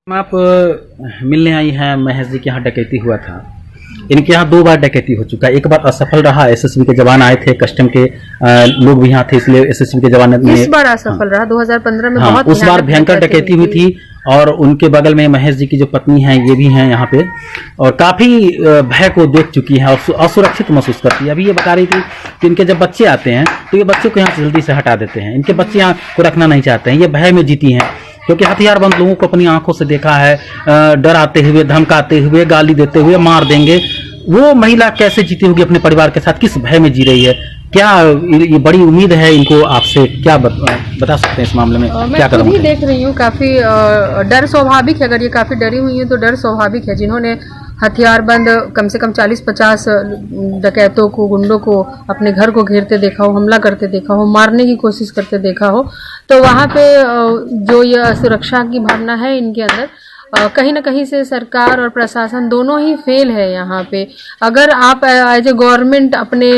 आप मिलने आई हैं महेश जी के यहाँ डकैती हुआ था। इनके यहाँ 2 बार डकैती हो चुका है। एक बार असफल रहा, एसएसबी के जवान आए थे, कस्टम के लोग भी यहाँ थे, इसलिए एसएसबी के जवान ने इस बार असफल रहा। 2015 में बहुत उस बार भयंकर डकैती हुई थी। और उनके बगल में महेश जी की जो पत्नी है ये भी हैं यहाँ पे, और काफी भय को देख चुकी हैं और असुरक्षित महसूस करती है। अभी ये बता रही थी कि इनके जब बच्चे आते हैं तो ये बच्चों को यहाँ से जल्दी से हटा देते हैं। इनके बच्चे यहाँ को रखना नहीं चाहते हैं, ये भय में जीती हैं क्योंकि हथियारबंद लोगों को अपनी आंखों से देखा है, डराते हुए, धमकाते हुए, गाली देते हुए, मार देंगे। वो महिला कैसे जीती होगी अपने परिवार के साथ, किस भय में जी रही है? क्या ये बड़ी उम्मीद है इनको आपसे? क्या बता सकते हैं इस मामले में? क्या मैं खुद ही देख रही हूँ, काफी डर स्वाभाविक है। अगर ये काफी डरी हुई है तो डर स्वाभाविक है। जिन्होंने हथियारबंद कम से कम 40-50 डकैतों को, गुंडों को अपने घर को घेरते देखा हो, हमला करते देखा हो, मारने की कोशिश करते देखा हो, तो वहाँ पे जो ये सुरक्षा की भावना है इनके अंदर, कहीं ना कहीं से सरकार और प्रशासन दोनों ही फेल है यहाँ पे। अगर आप एज ए गवर्नमेंट अपने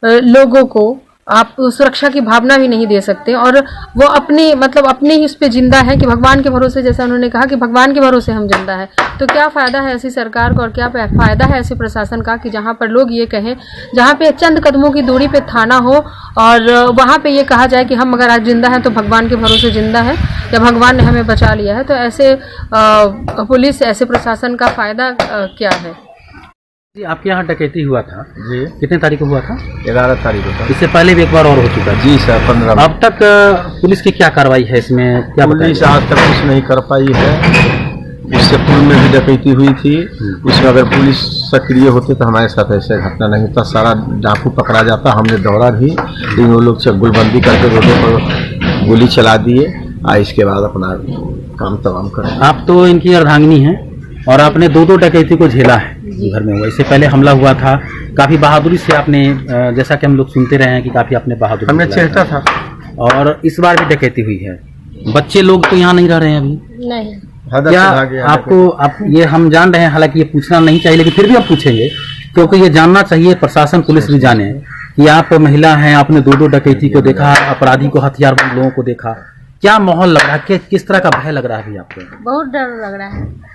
लोगों को आप सुरक्षा की भावना भी नहीं दे सकते और वो अपनी अपने ही उस पे जिंदा है कि भगवान के भरोसे, जैसा उन्होंने कहा कि भगवान के भरोसे हम जिंदा है, तो क्या फायदा है ऐसी सरकार को और क्या फायदा है ऐसे प्रशासन का कि जहाँ पर लोग ये कहें, जहाँ पे चंद कदमों की दूरी पे थाना हो और वहाँ पे ये कहा जाए कि हम अगर आज जिंदा हैं तो भगवान के भरोसे जिंदा है या भगवान ने हमें बचा लिया है। तो ऐसे पुलिस, ऐसे प्रशासन का फायदा क्या है? जी, आपके यहाँ डकैती हुआ था जी। कितने तारीख को हुआ था? 11 तारीख को था। इससे पहले भी एक बार और हो चुका है? जी सर, 15। अब तक पुलिस की क्या कार्रवाई है इसमें? क्या पुलिस आज तक कुछ नहीं कर पाई है। उससे पूर्व में भी डकैती हुई थी, उसमें अगर पुलिस सक्रिय होते तो हमारे साथ ऐसे घटना नहीं होता। सारा डाकू पकड़ा जाता, हमने दौड़ा भी, लेकिन वो लोग गुलबंदी करके रोडों पर गोली चला दिए और इसके बाद अपना काम तमाम कर। आप तो इनकी अर्धांगिनी हैं और आपने 2 डकैती को झेला है घर में हुआ। इससे पहले हमला हुआ था, काफी बहादुरी से आपने, जैसा कि हम लोग सुनते रहे हैं कि काफी आपने बहादुरी, हमें चेष्टा था। और इस बार भी डकैती हुई है। बच्चे लोग तो यहाँ नहीं रह रहे हैं अभी? नहीं। क्या आपको, आप ये हम जान रहे हैं, हालांकि ये पूछना नहीं चाहिए लेकिन फिर भी आप पूछेंगे क्योंकि ये जानना चाहिए, प्रशासन पुलिस भी जाने कि आप महिला हैं, आपने 2 डकैती को देखा, अपराधी को, हथियारबंद लोगों को देखा। क्या माहौल लग रहा है, किस तरह का भय लग रहा है अभी आपको? बहुत डर लग रहा है,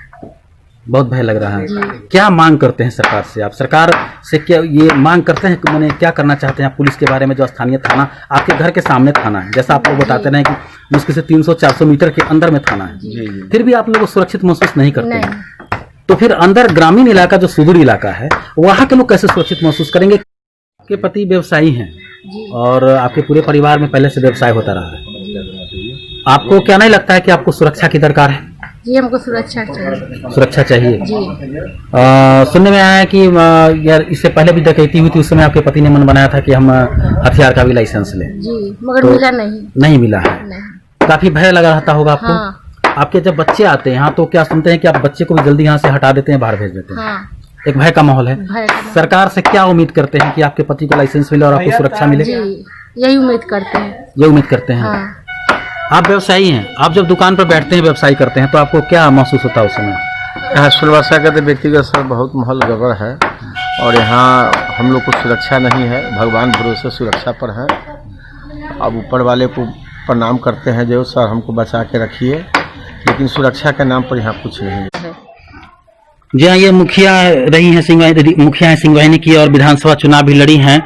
बहुत भय लग रहा है। क्या मांग करते हैं सरकार से? आप सरकार से क्या ये मांग करते हैं कि मैंने क्या करना चाहते हैं पुलिस के बारे में? जो स्थानीय थाना आपके घर के सामने थाना है, जैसा आप लोग बताते रहे कि मुश्किल से 300-400 मीटर के अंदर में थाना है, फिर भी आप लोग सुरक्षित महसूस नहीं करते हैं। तो फिर अंदर ग्रामीण इलाका, जो सुदूर इलाका है, वहाँ के लोग कैसे सुरक्षित महसूस करेंगे? आपके पति व्यवसायी हैं और आपके पूरे परिवार में पहले से व्यवसाय होता रहा है। आपको क्या नहीं लगता है कि आपको सुरक्षा की दरकार है? जी, हमको सुरक्षा चाहिए। सुरक्षा चाहिए जी। सुनने में आया है कि यार इससे पहले भी डकैती हुई थी, उस समय आपके पति ने मन बनाया था कि हम हथियार का भी लाइसेंस लें। जी, मगर तो मिला नहीं मिला है। नहीं। काफी भय लगा रहता होगा आपको? हाँ। आपके जब बच्चे आते हैं यहाँ तो क्या सुनते हैं कि आप बच्चे को भी जल्दी यहाँ से हटा देते हैं, बाहर भेज देते हैं? हाँ। एक भय का माहौल है। सरकार से क्या उम्मीद करते हैं कि आपके पति को लाइसेंस मिले और आपको सुरक्षा मिले? जी, यही उम्मीद करते हैं। ये उम्मीद करते हैं। हाँ। आप व्यवसायी हैं, आप जब दुकान पर बैठते हैं, व्यवसाय करते हैं, तो आपको क्या महसूस होता है उस समय? यहाँ सुरक्षा का तो व्यक्तिगत स्तर बहुत माहौल गड़बड़ है और यहाँ हम लोग को सुरक्षा नहीं है। भगवान भरोसे सुरक्षा पर है। अब ऊपर वाले को प्रणाम करते हैं जो सर हमको बचा के रखिए, लेकिन सुरक्षा के नाम पर यहाँ कुछ नहीं है। जी हाँ, ये मुखिया रही हैं, मुखिया सिंहवाहिनी की और विधानसभा चुनाव भी लड़ी हैं।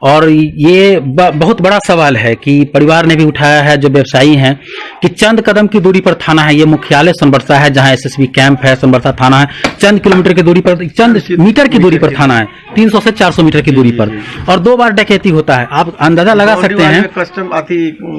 और ये बहुत बड़ा सवाल है कि परिवार ने भी उठाया है, जो व्यवसायी हैं, कि चंद कदम की दूरी पर थाना है। ये मुख्यालय सोनबरसा है, जहां एसएसबी कैंप है, सोनबरसा थाना है। चंद किलोमीटर की दूरी पर, चंद मीटर की दूरी पर थाना है, 300 से 400 मीटर की दूरी पर, और 2 बार डकैती होता है। आप अंदाजा लगा सकते हैं, कस्टम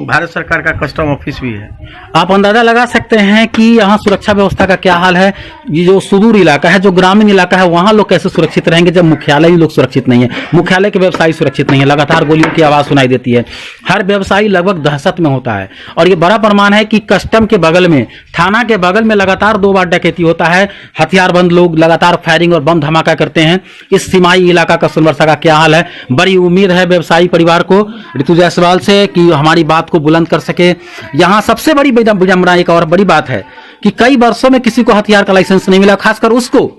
भारत सरकार का कस्टम ऑफिस भी है। आप अंदाजा लगा सकते हैं कि यहाँ सुरक्षा व्यवस्था का क्या हाल है। ये जो सुदूर इलाका है, जो ग्रामीण इलाका है, वहां लोग कैसे सुरक्षित रहेंगे जब मुख्यालय ही लोग सुरक्षित नहीं है, मुख्यालय के व्यवसायी सुरक्षित नहीं है, लगातार गोलियों की आवाज सुनाई देती है, हर व्यवसायी लगभग दहशत में होता है। और ये बड़ा प्रमाण है कि कस्टम के बगल में, थाना के बगल में लगातार 2 बार डकैती होता है। हथियारबंद लोग लगातार फायरिंग और बम धमाका करते हैं। इस सीमाई इलाका का सोनबरसा का क्या हाल है? बड़ी उम्मीद है व्यवसायी परिवार को, ऋतु जायसवाल से, कि हमारी बात को बुलंद कर सके। यहाँ सबसे बड़ी विडंबना एक और बड़ी बात है कि कई वर्षों में किसी को हथियार का लाइसेंस नहीं मिला, खासकर उसको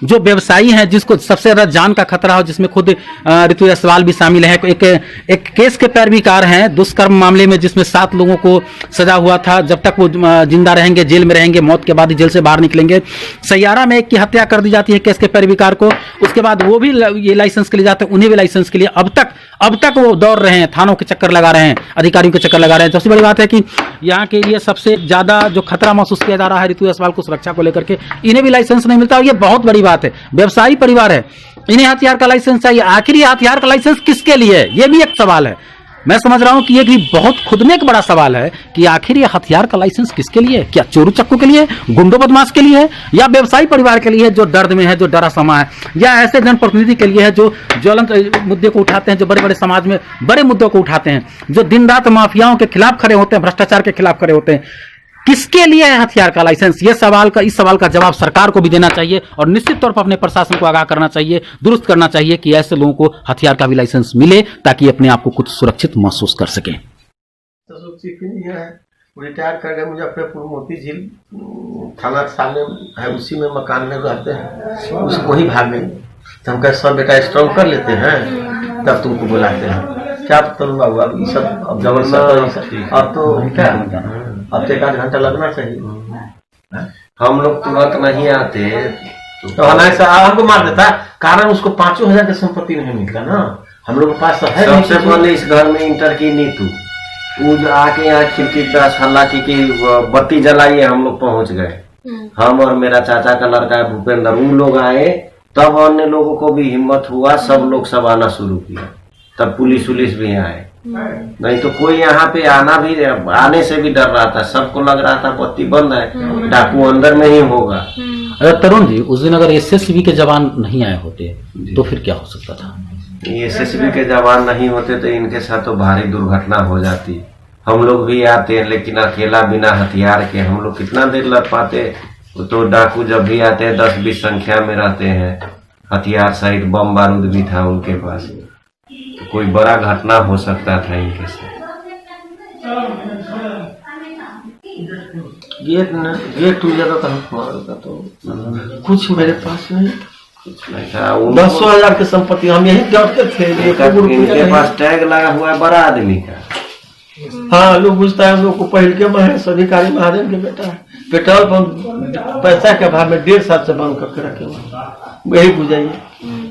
जो व्यवसायी हैं जिसको सबसे ज्यादा जान का खतरा हो, जिसमें खुद ऋतु जायसवाल भी शामिल है, एक केस के पैरवीकार हैं दुष्कर्म मामले में, जिसमें 7 लोगों को सजा हुआ था। जब तक वो जिंदा रहेंगे, जेल में रहेंगे, मौत के बाद ही जेल से बाहर निकलेंगे। सैयारा में एक की हत्या कर दी जाती है केस के पैरवीकार को, उसके बाद वो भी ये लाइसेंस के लिए जाते हैं, उन्हें भी लाइसेंस के लिए अब तक वो दौड़ रहे हैं, थानों के चक्कर लगा रहे हैं, अधिकारियों के चक्कर लगा रहे हैं। सबसे बड़ी बात है कि यहाँ के लिए सबसे ज्यादा जो खतरा महसूस किया जा रहा है ऋतु जायसवाल को सुरक्षा को लेकर के, इन्हें भी लाइसेंस नहीं मिलता, और ये बहुत बड़ी बात है। व्यवसायी परिवार है, इन्हें हथियार का लाइसेंस चाहिए। आखिर ये हथियार का लाइसेंस किसके लिए है, ये भी एक सवाल है। मैं समझ रहा हूं कि ये भी बहुत खुद में एक बड़ा सवाल है कि आखिर ये हथियार का लाइसेंस किसके लिए है? क्या चोरू चक्कू के लिए, गुंडो बदमाश के लिए है, या व्यवसायी परिवार के लिए है जो दर्द में है, जो डरा समा है, या ऐसे जनप्रतिनिधि के लिए है जो ज्वलंत मुद्दे को उठाते हैं, जो बड़े बड़े समाज में बड़े मुद्दों को उठाते हैं, जो दिन रात माफियाओं के खिलाफ खड़े होते हैं, भ्रष्टाचार के खिलाफ खड़े होते हैं। किसके लिए है हथियार का लाइसेंस? इस सवाल का जवाब सरकार को भी देना चाहिए, और निश्चित तौर पर अपने प्रशासन को आगाह करना चाहिए, दुरुस्त करना चाहिए कि ऐसे लोगों को हथियार का भी लाइसेंस मिले, ताकि अपने आप को कुछ सुरक्षित महसूस कर सके। रिटायर कर गए मुजफ्फरपुर मोती झील थाना सामने है, उसी में मकान में रहते हैं, उसको ही भाग गए। तो हम कहे सब बेटा स्ट्रॉन्ग कर लेते हैं, तब तुमको बुलाते हैं। क्या करूँगा हुआ ये सब, अब जबरदस्त अब तो क्या, अब तो 1 घंटा लगना चाहिए। हम लोग तुरंत नहीं आते तो हमें हमको मार देता, कारण उसको 5,000 की संपत्ति नहीं मिलता ना, हम लोग के पास तो है। सबसे पहले इस घर में इंटर की नीतू, वो आके यहाँ खिड़की 10 हल्ला की बत्ती जलाइए, हम लोग पहुंच गए। हम और मेरा चाचा का लड़का है भूपेंद्र, उन लोग आए, तब अन्य लोगों को भी हिम्मत हुआ, सब आना शुरू किया, तब पुलिस भी आए। नहीं तो कोई यहाँ पे आने से भी डर रहा था, सबको लग रहा था बत्ती बंद है, डाकू अंदर में ही होगा। अरे तरुण जी, उस दिन अगर एसएसबी के जवान नहीं आए होते तो फिर क्या हो सकता था? एसएसबी के जवान नहीं होते तो इनके साथ तो भारी दुर्घटना हो जाती। हम लोग भी आते हैं, लेकिन अकेला बिना हथियार के हम लोग कितना देर लड़ पाते। तो डाकू जब भी आते हैं 10-20 संख्या में रहते हैं, हथियार सहित बम बारूद भी था उनके पास, तो कोई बड़ा घटना हो सकता था इनके साथ। गेट टूट जाता था हमको, तो कुछ मेरे पास नहीं, कुछ नहीं था। 10,000 की संपत्ति, हम यही डरते थे। इनके पास टैग लगा हुआ है बड़ा आदमी का। हाँ, लोग पूछता है हम लोग को पहल के महेश अधिकारी महाजन के बेटा है, पेट्रोल पंप पैसा के अभाव में 1.5 साल से बंद करके रखे हुए। यही बुझाइए,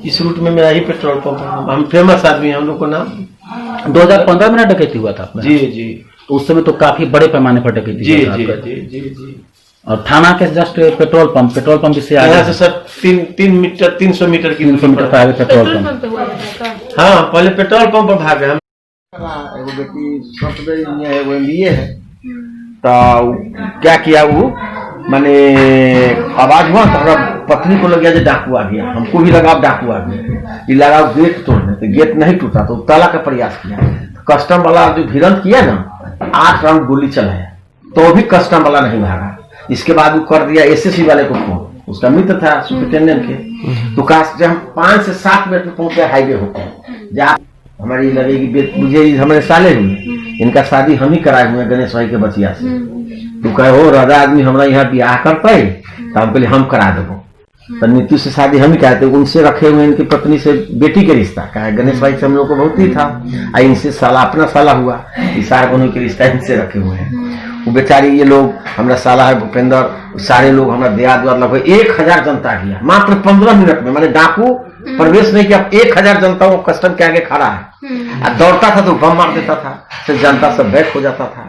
इस रूट में मेरा ही पेट्रोल पंप है, हम फेमस आदमी है, हम लोग को नाम। 2015 में डकैती हुआ था जी जी, तो उस समय तो काफी बड़े पैमाने पर डकैती जी हुआ था जी आपका। जी जी जी। और थाना के जस्ट पेट्रोल पंप से यहाँ से सर 300 मीटर की 300 मीटर पर आगे पेट्रोल पंप। हाँ, पहले पेट्रोल पंप पर भागे हम। एगो बेटी सॉफ्टवेयर इंजीनियर है, वो MBA है, तो क्या किया वो, मैंने आवाज हुआ तो हमारा पत्नी को लग गया जो डाकू आ गया, हमको भी लगा डाकू आ गया, ये लगा गेट तोड़ने, तो गेट नहीं टूटा तो ताला का प्रयास किया। तो कस्टम वाला जो भिड़ंत किया ना, 8 राउंड गोली चलाया, तो भी कस्टम वाला नहीं भागा। इसके बाद वो कर दिया SSB वाले को फोन, उसका मित्र था सुपरिटेंडेंट के, तो जब हम 5 से 7 मिनट में पहुंच गए हाईवे होकर, जा हमारी लगेगी मुझे हमारे साले हुए, इनका शादी हम ही कराए हुए गणेश भाई के बचिया से। तो कहे हो राजा आदमी हमारा यहाँ ब्याह करता है, तो हम कहले हम करा देबो, तो नीतू से शादी हम ही कराते, उनसे रखे हुए इनकी पत्नी से बेटी के रिश्ता का है, गणेश भाई से हम लोग को बहुत ही था, इनसे साला अपना साला हुआ, इशार को के रिश्ता इनसे रखे हुए हैं। वो बेचारी ये लोग हमारा साला है भूपेंद्र, सारे लोग हमारा देहात लगभग 1000 जनता किया मात्र 15 मिनट में, मैंने डाकू प्रवेश नहीं किया, 1000 जनता वो कस्टम के आगे खड़ा है, दौड़ता था तो बम मार देता था, फिर जनता सब बैक हो जाता था,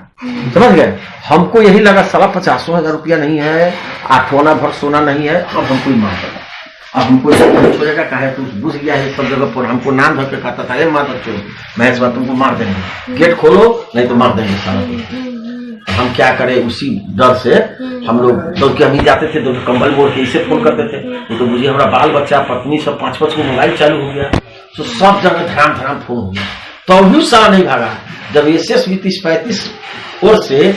समझ गए। हमको यही लगा साला 50,000 रुपया नहीं है, 8 आना भर सोना नहीं है, अब हमको ही मार देगा, अब हमको छोड़ेगा कहे तो घुस गया है सब जगह पर, हमको नाम धर के कहता था, माता चोर महेश बात तुमको मार देंगे, गेट खोलो नहीं तो मार देंगे साला। हम क्या करें, उसी डर से हम लोग दौड़ के हम ही जाते थे, दौड़ कंबल बोल के इसे फोन करते थे, तो मुझे हमारा बाल बच्चा पत्नी सब 5-5 को मोबाइल चालू हो गया, तो सब जगह धड़ाम फोन हो गया, तो भी सारा नहीं भागा। जब SSB 30-35 ओर से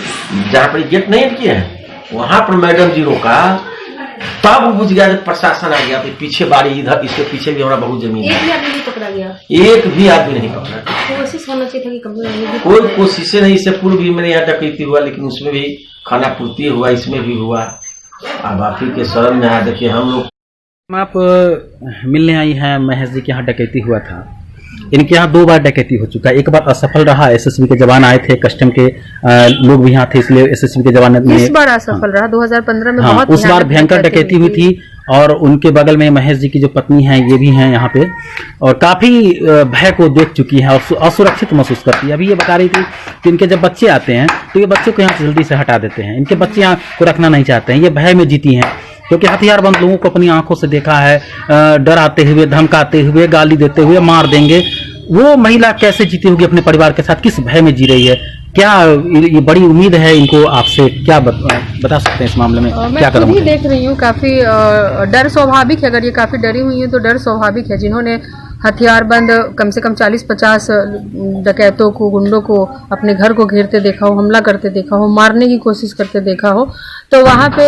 जहाँ पर गेट नहीं किए हैं वहां पर मैडम जी रोका, तब वो बुझ गया जब प्रशासन आ गया, तो पीछे बाड़ी इधर, इसके पीछे भी हमारा बहुत जमीन, एक भी आदमी नहीं पकड़ा गया, एक भी आदमी नहीं पकड़ा। कोशिश होना चाहिए था कि कंप्लेंट, कोई कोशिशें नहीं, इससे पूर्व भी मेरे यहाँ डकैती हुआ, लेकिन उसमें भी खाना पूर्ति हुआ, इसमें भी हुआ। अब आप ही के शरण में आया, देखिए हम लोग आप मिलने आई हैं महेश जी के यहाँ डकैती हुआ था। इनके यहाँ 2 बार डकैती हो चुका है। एक बार असफल रहा, एसएसबी के जवान आए थे, कस्टम के लोग भी यहाँ थे, इसलिए एसएसबी के जवान ने इस बार असफल रहा 2015 में। हाँ, उस बार भयंकर डकैती हुई थी। और उनके बगल में महेश जी की जो पत्नी है ये भी हैं यहाँ पे, और काफी भय को देख चुकी हैं और असुरक्षित महसूस करती है। अभी ये बता रही थी कि इनके जब बच्चे आते हैं तो ये बच्चों को यहाँ से जल्दी से हटा देते हैं। इनके बच्चे यहाँ को रखना नहीं चाहते हैं, ये भय में जीती हैं क्योंकि हथियारबंद लोगों को अपनी आंखों से देखा है, डराते हुए, धमकाते हुए, गाली देते हुए, मार देंगे। वो महिला कैसे जीती होगी अपने परिवार के साथ, किस भय में जी रही है? क्या ये बड़ी उम्मीद है इनको आपसे, क्या बता सकते हैं इस मामले में? क्या मैं खुद ही देख रही हूँ, काफी डर स्वाभाविक है। अगर ये काफी डरी हुई है तो डर स्वाभाविक है। जिन्होंने हथियारबंद कम से कम 40-50 डकैतों को, गुंडों को अपने घर को घेरते देखा हो, हमला करते देखा हो, मारने की कोशिश करते देखा हो, तो वहाँ पे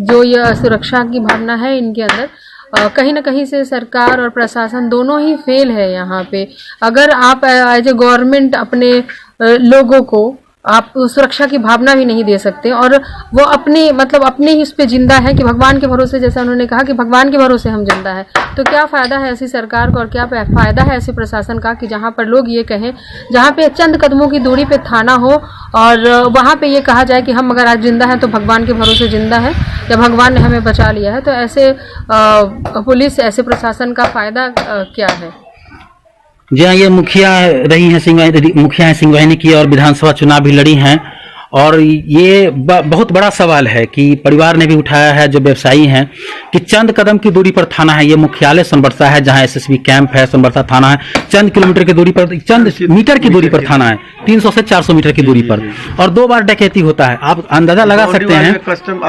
जो ये सुरक्षा की भावना है इनके अंदर, कहीं ना कहीं से सरकार और प्रशासन दोनों ही फेल है यहाँ पे। अगर आप एज ए गवर्नमेंट अपने लोगों को आप सुरक्षा की भावना भी नहीं दे सकते और वो अपने मतलब अपने ही उस पे जिंदा है कि भगवान के भरोसे, जैसा उन्होंने कहा कि भगवान के भरोसे हम जिंदा है, तो क्या फायदा है ऐसी सरकार को और क्या फायदा है ऐसे प्रशासन का कि जहाँ पर लोग ये कहें, जहाँ पे चंद कदमों की दूरी पे थाना हो और वहाँ पे ये कहा जाए कि हम अगर आज जिंदा हैं तो भगवान के भरोसे जिंदा है या भगवान ने हमें बचा लिया है। तो ऐसे पुलिस, ऐसे प्रशासन का फायदा क्या है? जी हाँ, ये मुखिया रही हैं, मुखिया हैं सिंगवाहिनी की और विधानसभा चुनाव भी लड़ी हैं। और ये बहुत बड़ा सवाल है कि परिवार ने भी उठाया है, जो व्यवसायी हैं, कि चंद कदम की दूरी पर थाना है। ये मुख्यालय सोनबरसा है जहां एसएसबी कैंप है, सोनबरसा थाना है। चंद किलोमीटर की दूरी पर, चंद मीटर की दूरी पर थाना है, 300 से 400 मीटर की दूरी पर, और 2 बार डकैती होता है। आप अंदाजा लगा सकते हैं, कस्टम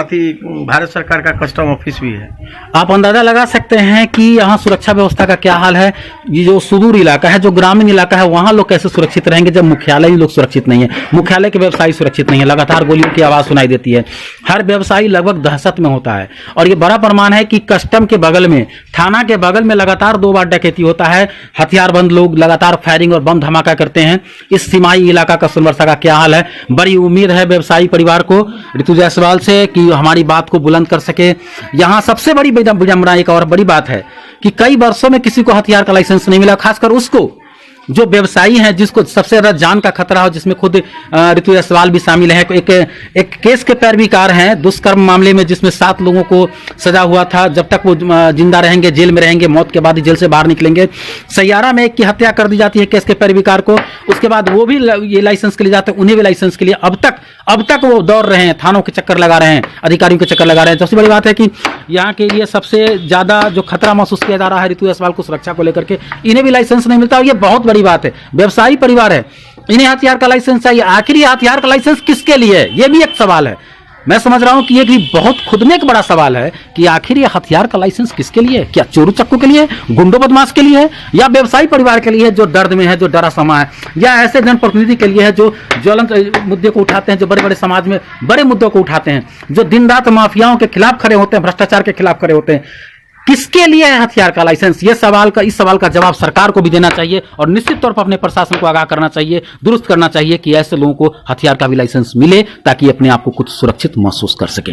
भारत सरकार का कस्टम ऑफिस भी है। आप अंदाजा लगा सकते हैं कि यहाँ सुरक्षा व्यवस्था का क्या हाल है। ये जो सुदूर इलाका है, जो ग्रामीण इलाका है, वहां लोग कैसे सुरक्षित रहेंगे जब मुख्यालय ही लोग सुरक्षित नहीं है, मुख्यालय के व्यवसायी सुरक्षित नहीं है, लगातार गोलियों की आवाज सुनाई देती है, हर व्यवसायी लगभग दहशत में होता है। और ये बड़ा प्रमाण है कि कस्टम के बगल में, थाना के बगल में लगातार 2 बार डकैती होता है। हथियारबंद लोग लगातार फायरिंग और बम धमाका करते हैं। इस सीमाई इलाका का सोनबरसा का क्या हाल है? बड़ी उम्मीद है व्यवसायी परिवार को, ऋतु जायसवाल से, कि हमारी बात को बुलंद कर सके। यहाँ सबसे बड़ी विडंबना एक और बड़ी बात है कि कई वर्षों में किसी को हथियार का लाइसेंस नहीं मिला, खासकर उसको जो व्यवसायी हैं, जिसको सबसे ज्यादा जान का खतरा हो, जिसमें खुद ऋतु जायसवाल भी शामिल है। एक केस के पैरवीकार हैं, दुष्कर्म मामले में, जिसमें 7 लोगों को सजा हुआ था। जब तक वो जिंदा रहेंगे, जेल में रहेंगे, मौत के बाद ही जेल से बाहर निकलेंगे। सैयारा में एक की हत्या कर दी जाती है केस के पैरवीकार को, उसके बाद वो भी ये लाइसेंस के लिए जाते हैं, उन्हें भी लाइसेंस के लिए अब तक वो दौड़ रहे हैं, थानों के चक्कर लगा रहे हैं, अधिकारियों के चक्कर लगा रहे हैं। सबसे बड़ी बात है कि यहाँ के लिए सबसे ज्यादा जो खतरा महसूस किया जा रहा है ऋतु जायसवाल को सुरक्षा को लेकर के, इन्हें भी लाइसेंस नहीं मिलता। और ये बहुत बड़ी बात है, व्यवसायी परिवार है, इन्हें हथियार का लाइसेंस चाहिए। आखिर ये हथियार का लाइसेंस किसके लिए है? ये भी एक सवाल है। मैं समझ रहा हूं कि ये भी बहुत खुद में एक बड़ा सवाल है कि आखिर ये हथियार का लाइसेंस किसके लिए है? क्या चोरू चक्कू के लिए, गुंडो बदमाश के लिए है, या व्यवसायी परिवार के लिए है जो दर्द में है, जो डरा समा है, या ऐसे जनप्रतिनिधि के लिए है जो ज्वलंत मुद्दे को उठाते हैं, जो बड़े बड़े समाज में बड़े मुद्दों को उठाते हैं, जो दिन रात माफियाओं के खिलाफ खड़े होते हैं, भ्रष्टाचार के खिलाफ खड़े होते हैं? किसके लिए है हथियार का लाइसेंस? इस सवाल का जवाब सरकार को भी देना चाहिए और निश्चित तौर पर अपने प्रशासन को आगाह करना चाहिए, दुरुस्त करना चाहिए कि ऐसे लोगों को हथियार का भी लाइसेंस मिले ताकि अपने आप को कुछ सुरक्षित महसूस कर सके।